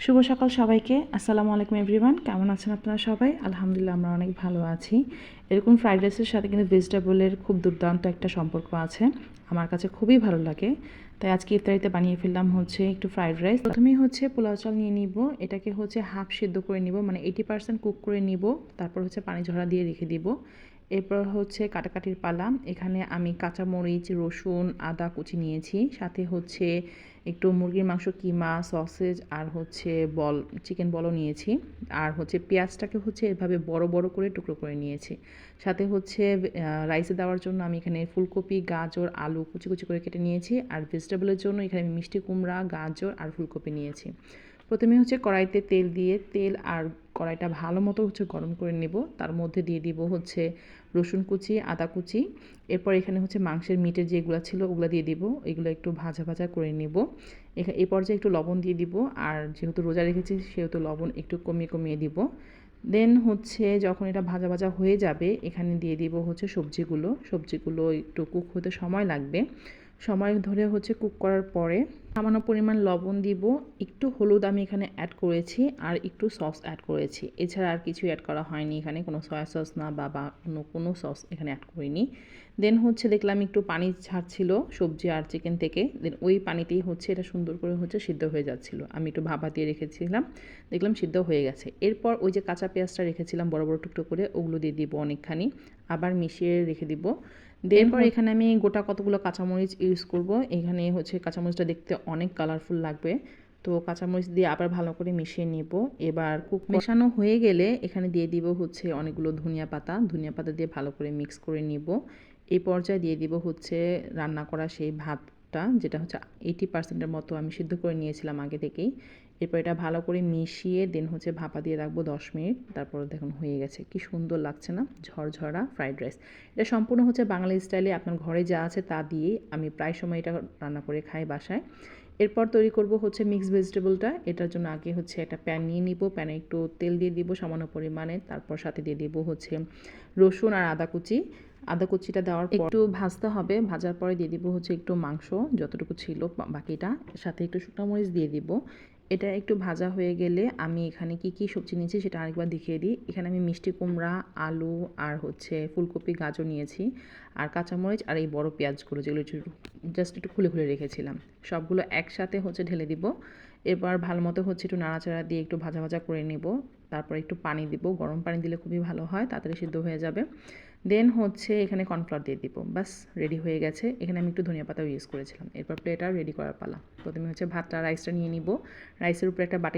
শুভ সকাল সবাইকে। আসসালামু আলাইকুম এভরিওয়ান। কেমন আছেন আপনারা সবাই? আলহামদুলিল্লাহ আমরা অনেক ভালো আছি। এরকম ফ্রাইড রাইসের সাথে কিন্তু ভেজিটেবলের খুব দুর্দান্ত একটা সম্পর্ক আছে, আমার কাছে খুবই ভালো লাগে। তাই আজকে ইফতারিতে বানিয়ে ফেললাম হচ্ছে একটু ফ্রাইড রাইস। প্রথমেই হচ্ছে পোলাও চাল নিয়ে নিব, এটাকে হচ্ছে হাফ সিদ্ধ করে নিব, মানে 80% কুক করে নিব। তারপর হচ্ছে পানি ঝরা দিয়ে রেখে দিব। এরপর হচ্ছে কাটাকাটির পালা। এখানে আমি কাঁচামরিচ, রসুন, আদা কুচি নিয়েছি, সাথে হচ্ছে একটু মুরগির মাংস, কিমা, সসেজ আর হচ্ছে চিকেন বলও নিয়েছি। আর হচ্ছে পেঁয়াজটাকে হচ্ছে এভাবে বড় বড় করে টুকরো করে নিয়েছি। সাথে হচ্ছে রাইসে দেওয়ার জন্য আমি এখানে ফুলকপি, গাজর, আলু কুচি কুচি করে কেটে নিয়েছি। আর ভেজিটেবলের জন্য এখানে আমি মিষ্টি কুমড়া, গাজর আর ফুলকপি নিয়েছি। প্রথমে হচ্ছে কড়াইতে তেল আর কড়াইটা ভালো মতো হচ্ছে গরম করে নেব। তার মধ্যে দিয়ে দিব হচ্ছে রসুন কুচি, আদা কুচি। এরপর এখানে হচ্ছে মাংসের মিটের যেগুলো ছিল ওগুলো দিয়ে দিব। এগুলো একটু ভাজা ভাজা করে নেব। এই পর্যায়ে একটু লবণ দিয়ে দিব, আর যেহেতু রোজা রেখেছি সেহেতু লবণ একটু কমিয়ে কমিয়ে দিব। দেন হচ্ছে যখন এটা ভাজা ভাজা হয়ে যাবে এখানে দিয়ে দিব হচ্ছে সবজিগুলো একটু কুক হতে সময় লাগবে। সময় ধরে হচ্ছে কুক করার পরে সামান্য পরিমাণ লবণ দিব, একটু হলুদ আমি এখানে অ্যাড করেছি, আর একটু সস অ্যাড করেছি। এছাড়া আর কিছু অ্যাড করা হয়নি, এখানে কোনো সয়া সস না বা অন্য কোনো সস এখানে অ্যাড করিনি। দেন হচ্ছে দেখলাম একটু পানি ছাড়ছিল সবজি আর চিকেন থেকে। দেন ওই পানিতেই হচ্ছে এটা সুন্দর করে হচ্ছে সিদ্ধ হয়ে যাচ্ছিল। আমি একটু ভাপা দিয়ে রেখেছিলাম, দেখলাম সিদ্ধ হয়ে গেছে। এরপর ওই যে কাঁচা পেঁয়াজটা রেখেছিলাম বড় বড় টুকরো করে, ওগুলো দিয়ে দিব অনেকখানি, আবার মিশিয়ে রেখে দিব। এরপর এখানে আমি গোটা কতগুলো কাঁচামরিচ ইউজ করব। এখানে হচ্ছে কাঁচামরিচটা দেখতে অনেক কালারফুল লাগবে, তো কাঁচামরিচ দিয়ে আবার ভালো করে মিশিয়ে নেব। এবার মেশানো হয়ে গেলে এখানে দিয়ে দিব হচ্ছে অনেকগুলো ধনিয়া পাতা দিয়ে ভালো করে মিক্স করে নিব। এই পর্যায়ে দিয়ে দিব হচ্ছে রান্না করা সেই ভাতটা, যেটা হচ্ছে 80%-এর মতো আমি সিদ্ধ করে নিয়েছিলাম আগে থেকেই। এরপর এটা ভালো করে মিশিয়ে দেন হচ্ছে ভাপা দিয়ে রাখবো 10 মিনিট। তারপর দেখুন হয়ে গেছে, কি সুন্দর লাগছে না, ঝরঝরা ফ্রাইড রাইস। এটা সম্পূর্ণ হচ্ছে বাঙালি স্টাইলে, আপনার ঘরে যা আছে তা দিয়েই আমি প্রায় সময় এটা রান্না করে খাই বাসায়। এরপর তৈরি করব হচ্ছে মিক্স ভেজিটেবলটা। এটার জন্য আগে হচ্ছে একটা প্যান নিয়ে নিব, প্যানে একটু তেল দিয়ে দিব সামান্য পরিমাণে। তারপর সাথে দিয়ে দিব হচ্ছে রসুন আর আদা কুচিটা দেওয়ার পর একটু ভাজতে হবে। ভাজার পরে দিয়ে দিব হচ্ছে একটু মাংস যতটুকু ছিল বাকিটা, সাথে একটু শুকনো মরিচ দিয়ে দিব। এটা একটু ভাজা হয়ে গেলে আমি এখানে কি সবজি নিয়েছি সেটা আরেকবার দেখিয়ে দিই। এখানে আমি মিষ্টি কুমড়া, আলু আর হচ্ছে ফুলকপি, গাজর নিয়েছি, আর কাঁচামরিচ আর এই বড় পেঁয়াজগুলো যেগুলো জাস্ট একটু খুলে খুলে রেখেছিলাম, সবগুলো একসাথে হচ্ছে ঢেলে দিব। এবার ভালো মতো হচ্ছে একটু নাড়াচাড়া দিয়ে একটু ভাজা ভাজা করে নেব। তারপর একটু পানি দিব, গরম পানি দিলে খুবই ভালো হয়, তাড়াতাড়ি সিদ্ধ হয়ে যাবে। দেন হচ্ছে এখানে কর্নফ্লাওয়ার দিয়ে দিব, বাস রেডি হয়ে গেছে। এখানে আমি একটু ধনিয়া পাতাও ইউজ করেছিলাম। এরপর প্লেটটা রেডি করার পালা। প্রথমে হচ্ছে রাইসটা নিয়ে নিব। রাইসের উপরে একটা বাটি